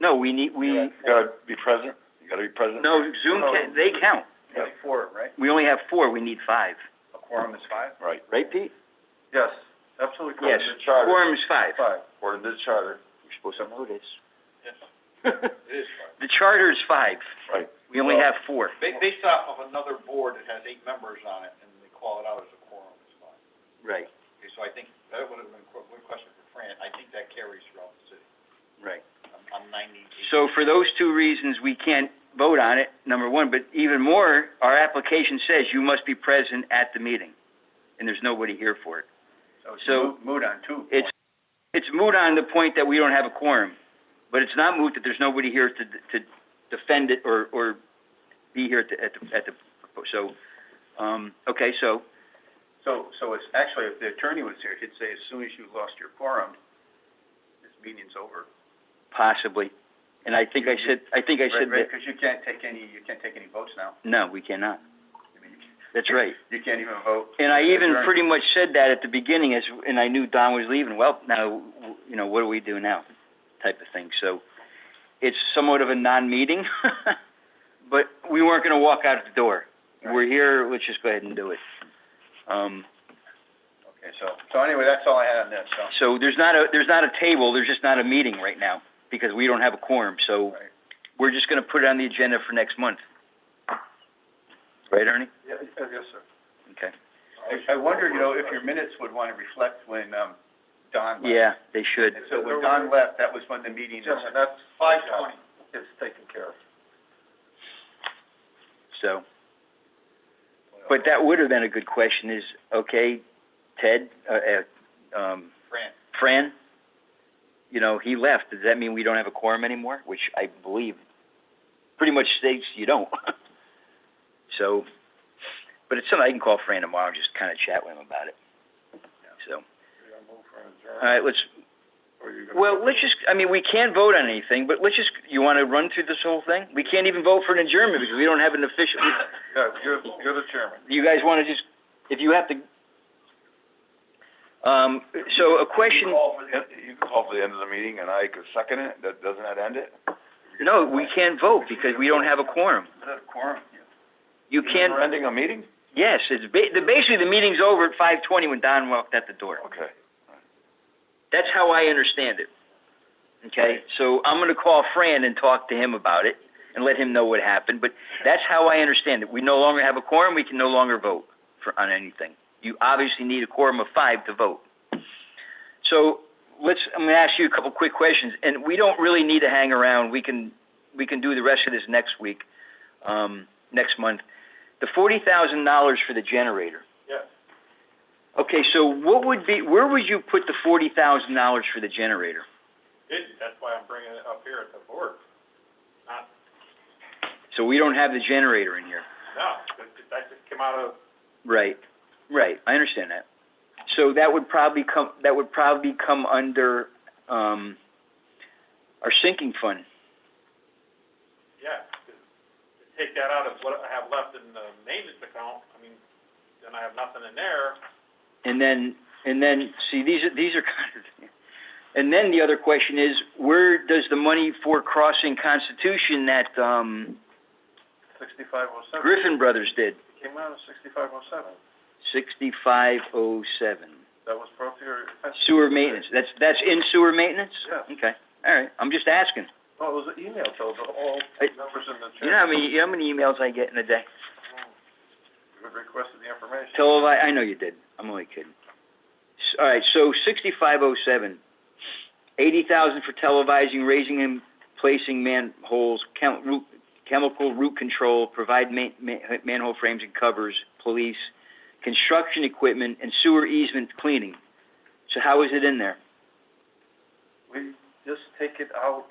No, we You gotta be present? You gotta be present? no, Zoom, they count. You have 4, right? We only have 4, we need 5. A quorum is 5? Right. Right, Pete? Yes, absolutely. Yes, the charter. quorum is 5. 5. According to the charter. You're supposed to know this. Yes. It is 5. The charter is 5. Right. We only have 4. Based off of another board that has 8 members on it, and they call it out as a quorum, it's 5. Right, Okay, so I think, that would have been a good question for Fran, I think that carries throughout the city. right. I'm 98. So for those 2 reasons, we can't vote on it, number 1, but even more, our application says you must be present at the meeting, and there's nobody here for it. So moot on 2. it's moot on the point that we don't have a quorum, but it's not moot that there's nobody here to defend it or be here at the, so, okay, so, So it's actually, if the attorney was here, he'd say, as soon as you lost your quorum, this meeting's over. possibly. And I think I said Right, that, because you can't take any votes now. no, we cannot. I mean, That's right. you can't even vote. And I even Adjourn. pretty much said that at the beginning, and I knew Don was leaving. Well, now, what do we do now? Type of thing. So it's somewhat of a non-meeting, but we weren't going to walk out the door. Right. We're here, let's just go ahead and do it. Okay, so anyway, that's all I had on this, so. So there's not a table, there's just not a meeting right now, because we don't have a quorum. So Right. we're just going to put it on the agenda for next month. Right, Ernie? Yes, sir. Okay. I wonder, if your minutes would want to reflect when, Don left. Yeah, they should. And so when Don left, that was when the meeting. Gentlemen, that's 5:20. It's taken care of. So, but that would have been a good question is, okay, Ted, Fran, he left. Does that mean we don't have a quorum anymore? Which I believe pretty much states you don't. So, but it's something I can call Fran tomorrow and just kind of chat with him about it. So, all right, let's just, we can't vote on anything, but you want to run through this whole thing? We can't even vote for an adjournment because we don't have an official. Yeah, you're the chairman. You guys want to just, if you have to, so a question. You can call for the end of the meeting, and I could second it. Doesn't that end it? No, we can't vote because we don't have a quorum. Without a quorum, You can't. We're ending a meeting? Yes, basically the meeting's over at 5:20 when Don walked out the door. Okay. That's how I understand it. Okay, so I'm going to call Fran and talk to him about it and let him know what happened. But that's how I understand it. We no longer have a quorum. We can no longer vote on anything. You obviously need a quorum of 5 to vote. So I'm going to ask you a couple quick questions, and we don't really need to hang around. We can do the rest of this next week, next month. The $40,000 for the generator. Yes. Okay, so where would you put the $40,000 for the generator? That's why I'm bringing it up here at the board. So we don't have the generator in here. No, that just came out of, Right, I understand that. So that would probably come under, our sinking fund. yeah, to take that out of what I have left in the maintenance account, then I have nothing in there. And then, see, these are kind of, and then the other question is, where does the money for crossing Constitution that, 6507. Griffin Brothers did? Came out of 6507. 6507. That was brought to your attention. Sewer maintenance, that's in sewer maintenance? Yes. Okay, all right, I'm just asking. Well, it was an email to all Hey, members in the You know how many emails I get in a day? You requested the information. I know you did, I'm only kidding. All right, so 6507, 80,000 for televising, raising and placing manholes, chemical root control, provide manhole frames and covers, police, construction equipment, and sewer easement cleaning. So how is it in there? We just take it out,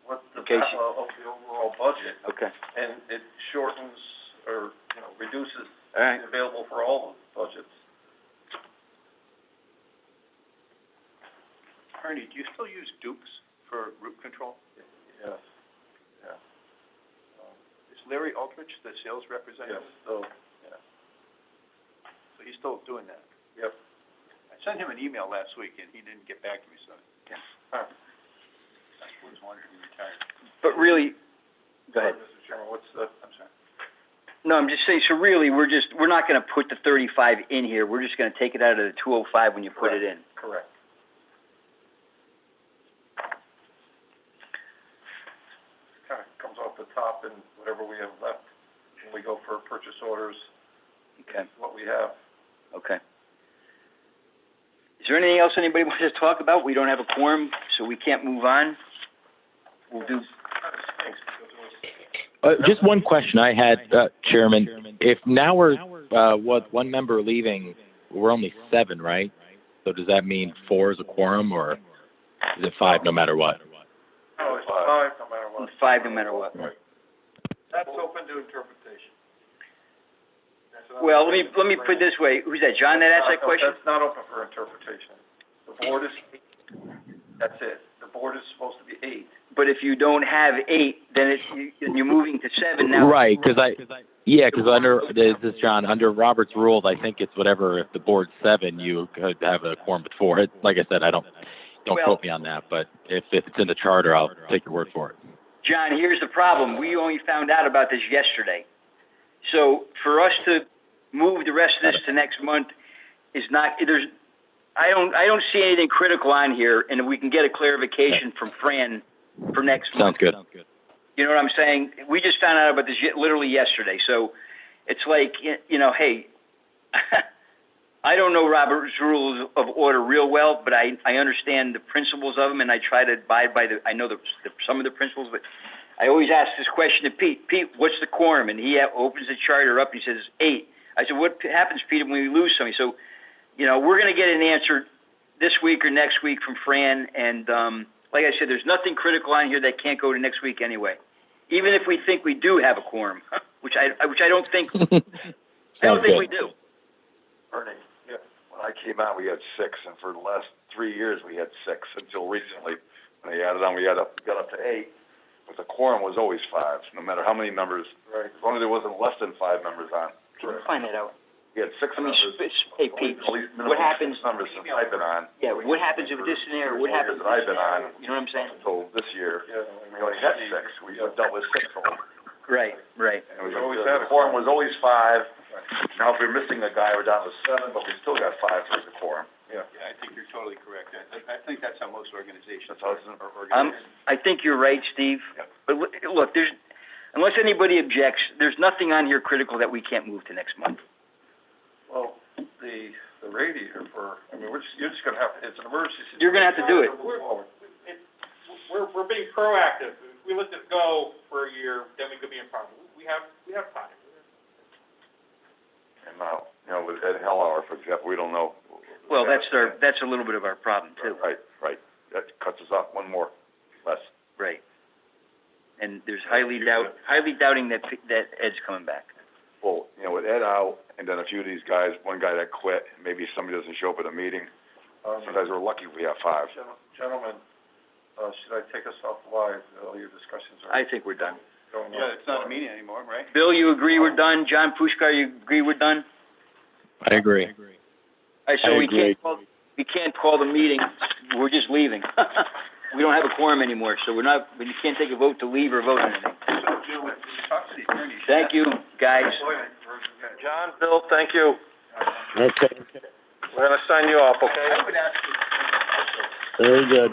what the, Okay, of the overall budget, Okay, and it shortens or, reduces all right. available for all the budgets. Ernie, do you still use Dukes for root control? Yes. Yeah. Is Larry Aldrich the sales representative? Yes, so, yeah. So he's still doing that? Yep. I sent him an email last week, and he didn't get back to me, so Okay. I was wondering if he retired. But really, go ahead. Mr. Chairman, what's the, I'm sorry. No, I'm just saying, so really, we're not gonna put the 35 in here, we're just gonna take it out of the 205 when you put it in. Correct. Kind of comes off the top and whatever we have left, when we go for purchase orders, Okay, what we have. okay. Is there anything else anybody wants to talk about? We don't have a quorum, so we can't move on. We'll do, Just one question I had, Chairman. If now we're, one member leaving, we're only 7, right? So does that mean 4 is a quorum, or is it 5 no matter what? No, it's 5 no matter what. 5 no matter what. That's open to interpretation. Well, let me put it this way, who's that, John that asked that question? That's not open for interpretation. The board is 8. That's it. The board is supposed to be 8. But if you don't have 8, then you're moving to 7 now. Right, because under, this is John, under Robert's rules, I think it's whatever, if the board's 7, you could have a quorum with 4. Like I said, don't quote me on that, but if it's in the charter, I'll take your word for it. John, here's the problem, we only found out about this yesterday. So for us to move the rest of this to next month is not, I don't see anything critical on here, and if we can get a clarification from Fran for next month. Sounds good. You know what I'm saying? We just found out about this literally yesterday, so it's like, hey, I don't know Robert's Rules of Order real well, but I understand the principles of them, and I try to abide by I know some of the principles, but I always ask this question to Pete. Pete, what's the quorum? And he opens the charter up, and he says 8. I said, what happens, Pete, when we lose somebody? So, we're going to get an answer this week or next week from Fran, and like I said, there's nothing critical on here that can't go to next week anyway. Even if we think we do have a quorum, which I don't think, I don't think we do. Ernie, when I came out, we had 6, and for the last 3 years, we had 6, until recently, when they added on, we got up to 8, but the quorum was always 5, no matter how many members, Right. as long as there wasn't less than 5 members on. Can you find that out? We had 6 members. Hey, Pete, At least what happens? 6 members since I've been on. Yeah, what happens if this in there? What happens? Years that I've been on. You know what I'm saying? Until this year, Yeah. we only had 6. We dealt with 6 of them. Right. And the quorum was always 5. Now, if we're missing a guy, we're down to 7, but we still got 5 for the quorum. Yeah, I think you're totally correct. I think that's how most organizations That's how it's are organized. I think you're right, Steve. Yeah. But look, unless anybody objects, there's nothing on here critical that we can't move to next month. Well, the radiator you're just gonna have to, it's an emergency situation. You're gonna have to do it. We're being proactive. If we let this go for a year, then we could be in problem. We have time. And now, with Ed Hellauer, for example, we don't know. Well, that's a little bit of our problem too. Right. That cuts us off one more, less. Right. And there's highly doubting that Ed's coming back. Well, with Ed out, and then a few of these guys, one guy that quit, maybe somebody doesn't show up at a meeting. Sometimes we're lucky if we have 5. Gentlemen, should I take us off live? All your discussions are I think we're done. going on. Yeah, it's not a meeting anymore, right? Bill, you agree we're done? John Pushkar, you agree we're done? I agree. All right, so I we agree. can't call the meeting, we're just leaving. We don't have a quorum anymore, so we can't take a vote to leave or vote on anything. Talk to the attorney. Thank you, guys. John, Bill, thank you. Okay, We're gonna sign you off, okay? I would ask you. very good.